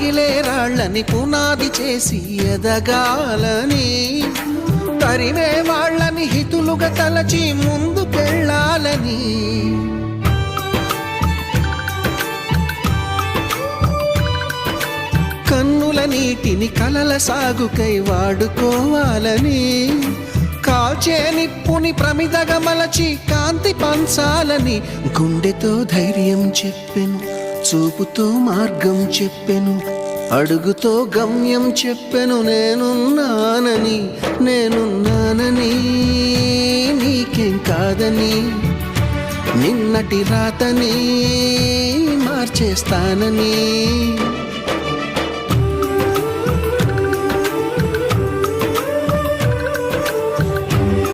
రగిలే రాళ్ళని పునాది చేసి ఎదగాలని, తరిమే వాళ్ళని హితులుగా తలచి ముందుకెళ్ళాలని, కన్నుల నీటిని కలల సాగుకై వాడుకోవాలని, కాల్చే నిప్పుని ప్రమిదగా మలచి కాంతి పంచాలని, గుండెతో ధైర్యం చెప్పెను, చూపుతో మార్గం చెప్పెను, అడుగుతో గమ్యం చెప్పెను. నేనున్నానని నీకేం కాదని, నిన్నటి రాతని మార్చేస్తానని.